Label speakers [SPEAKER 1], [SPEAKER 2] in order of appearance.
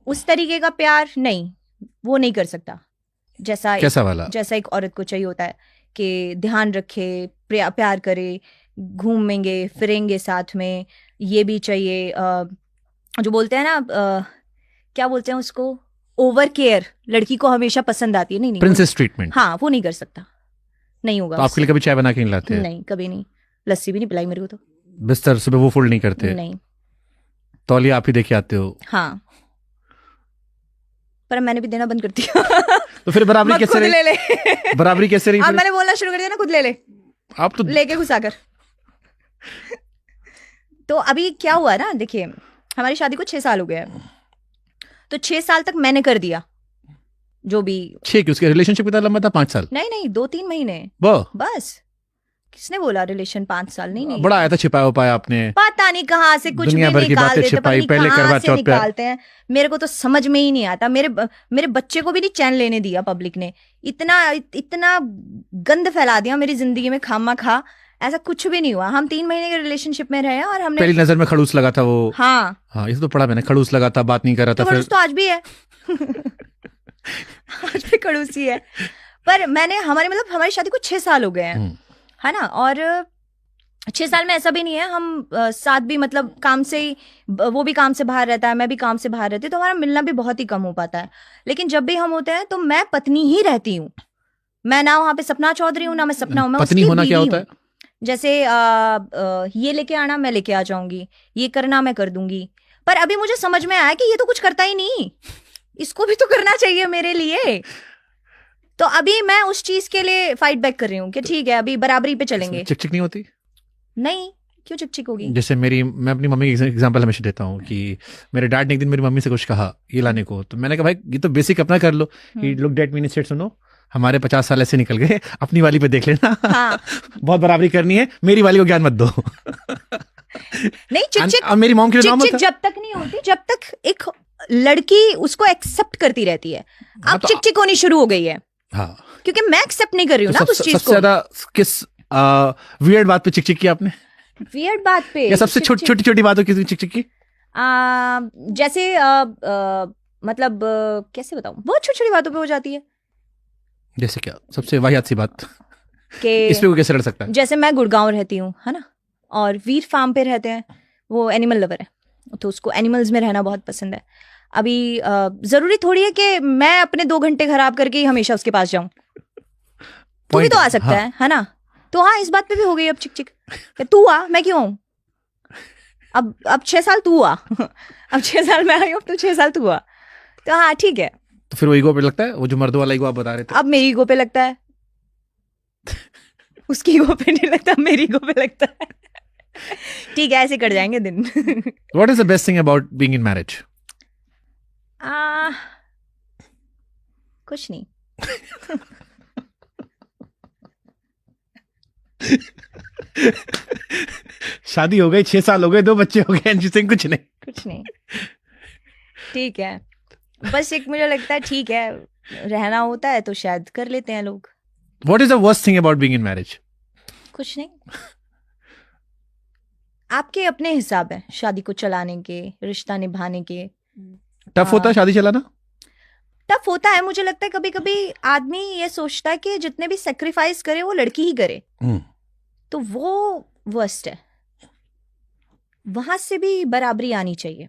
[SPEAKER 1] उस तरीके का प्यार नहीं, वो नहीं कर सकता।
[SPEAKER 2] कैसा वाला?
[SPEAKER 1] जैसा एक औरत को चाहिए होता है कि ध्यान रखे, प्यार करे, घूमेंगे फिरेंगे साथ में, ये भी चाहिए। जो बोलते हैं ना, क्या बोलते हैं उसको, ओवर केयर लड़की को हमेशा पसंद आती है। नहीं,
[SPEAKER 2] प्रिंसेस ट्रीटमेंट।
[SPEAKER 1] हाँ, वो नहीं कर सकता, नहीं होगा।
[SPEAKER 2] तो आपके लिए कभी चाय बना के नहीं लाते?
[SPEAKER 1] नहीं, कभी नहीं। लस्सी भी नहीं पिलाई मेरे को तो।
[SPEAKER 2] बिस्तर सुबह वो फोल्ड नहीं करते?
[SPEAKER 1] नहीं।
[SPEAKER 2] तौलिया आप ही देके आते हो?
[SPEAKER 1] हाँ, पर मैंने भी देना बंद कर दिया।
[SPEAKER 2] तो फिर बराबरी कैसे रही?
[SPEAKER 1] ले ले।
[SPEAKER 2] बराबरी कैसे रही?
[SPEAKER 1] मैंने बोलना शुरू कर दिया ना, खुद ले ले।
[SPEAKER 2] आप तो
[SPEAKER 1] लेके घुसाकर। तो अभी क्या हुआ ना, देखिए हमारी शादी को 6 साल हो गए, तो 6 साल तक मैंने कर दिया जो भी।
[SPEAKER 2] 6 की उसके रिलेशनशिप कितना लंबा था? 5 साल?
[SPEAKER 1] नहीं, 2-3 महीने बस। किसने बोला रिलेशन 5 साल? नहीं।
[SPEAKER 2] बड़ा आया था छिपाया उपाया आपने,
[SPEAKER 1] पता नहीं कहाँ से कुछ भी निकाल देते, पता नहीं कहाँ से निकालते हैं। मेरे को तो समझ में ही नहीं आता। मेरे बच्चे को भी नहीं चैन लेने दिया पब्लिक ने। इतना गंद फैला दिया मेरी जिंदगी में खामा खा। ऐसा कुछ भी नहीं हुआ। हम 3 महीने के रिलेशनशिप में रहे और हमने
[SPEAKER 2] पहली नजर में खड़ूस लगा था वो।
[SPEAKER 1] हाँ,
[SPEAKER 2] ये तो पढ़ा मैंने, खड़ूस लगा था, बात नहीं कर रहा था।
[SPEAKER 1] खड़ूस तो आज भी है। आज भी खड़ूसी है। पर हमारी शादी को 6 साल हो गए हैं, है ना। और 6 साल में ऐसा भी नहीं है, हम साथ भी मतलब काम से ही, वो भी काम से बाहर रहता है, मैं भी काम से बाहर रहती हूँ, तो हमारा मिलना भी बहुत ही कम हो पाता है। लेकिन जब भी हम होते हैं तो मैं पत्नी ही रहती हूँ। मैं ना वहां पे सपना चौधरी हूँ, ना मैं सपना हूँ। मैं
[SPEAKER 2] पत्नी होना क्या होता है?
[SPEAKER 1] जैसे ये लेके आना, मैं लेके आ जाऊंगी, ये करना मैं कर दूंगी। पर अभी मुझे समझ में आया कि ये तो कुछ करता ही नहीं, इसको भी तो करना चाहिए मेरे लिए। तो अभी मैं उस चीज के लिए फाइट बैक कर रही हूँ कि ठीक है, अभी बराबरी पे चलेंगे।
[SPEAKER 2] चिक नहीं होती?
[SPEAKER 1] नहीं, क्यों चिक होगी?
[SPEAKER 2] जैसे मैं अपनी मम्मी की एग्जांपल हमेशा देता हूँ कि मेरे डैड ने एक दिन मेरी मम्मी से कुछ कहा ये लाने को, तो मैंने कहा भाई ये तो बेसिक अपना कर लो। He looked at me and said, सुनो हमारे 50 साल ऐसे निकल गए, अपनी वाली पे देख लेना।
[SPEAKER 1] हाँ।
[SPEAKER 2] बहुत बराबरी करनी है, मेरी वाली को ज्ञान मत दो।
[SPEAKER 1] नहीं, चिक
[SPEAKER 2] मेरी मॉम के
[SPEAKER 1] चिक जब तक नहीं होती, जब तक एक लड़की उसको एक्सेप्ट करती रहती है। अब चिक होनी शुरू हो गई है।
[SPEAKER 2] हाँ,
[SPEAKER 1] क्योंकि मैं एक्सेप्ट नहीं कर रही हूँ ना उस चीज को।
[SPEAKER 2] सबसे ज्यादा किस वियर्ड बात पे चिक की आपने?
[SPEAKER 1] वियर्ड बात पे
[SPEAKER 2] या सबसे छोटी बातों की चिक की?
[SPEAKER 1] जैसे मतलब कैसे बताऊं, बहुत छोटी छोटी बातों पे हो जाती है।
[SPEAKER 2] जैसे क्या सबसे वाहियात सी बात
[SPEAKER 1] कि
[SPEAKER 2] इस पे वो कैसे लड़ सकता है?
[SPEAKER 1] जैसे मैं गुड़गांव रहती हूँ, है ना, और वीर फार्म पे रहते हैं, वो एनिमल लवर है, तो उसको एनिमल्स में रहना बहुत पसंद है। अभी जरूरी थोड़ी है कि मैं अपने 2 घंटे खराब करके ही हमेशा उसके पास जाऊं। तू भी तो आ सकता है ना। तो हाँ, इस बात पे भी हो गई अब चिक तू आ, मैं क्यों आऊं? अब 6 साल तू आ। अब 6 साल मैं आई हूँ, अब तू 6 साल तू आ। तो हाँ ठीक है।
[SPEAKER 2] तो फिर वो ईगो पे लगता है, वो जो मर्दों वाला ईगो आप बता रहे थे।
[SPEAKER 1] अब मेरी ईगो पे लगता है, उसकी ईगो पे नहीं लगता, मेरी ईगो पे लगता है। ठीक है, ऐसे कट जाएंगे दिन।
[SPEAKER 2] What is the best thing about being in marriage?
[SPEAKER 1] कुछ नहीं।
[SPEAKER 2] शादी हो गई, 6 साल हो गए, 2 बच्चे हो गए, एंड कुछ नहीं।
[SPEAKER 1] ठीक है, बस एक मुझे लगता है ठीक है, रहना होता है तो शायद कर लेते हैं लोग।
[SPEAKER 2] What is the worst thing about being in marriage?
[SPEAKER 1] कुछ नहीं, आपके अपने हिसाब है शादी को चलाने के, रिश्ता निभाने के।
[SPEAKER 2] टफ होता है शादी चलाना?
[SPEAKER 1] टफ होता है, मुझे लगता है कभी कभी आदमी ये सोचता है कि जितने भी सेक्रीफाइस करे वो लड़की ही करे, तो वो वर्स्ट है। वहां से भी बराबरी आनी चाहिए।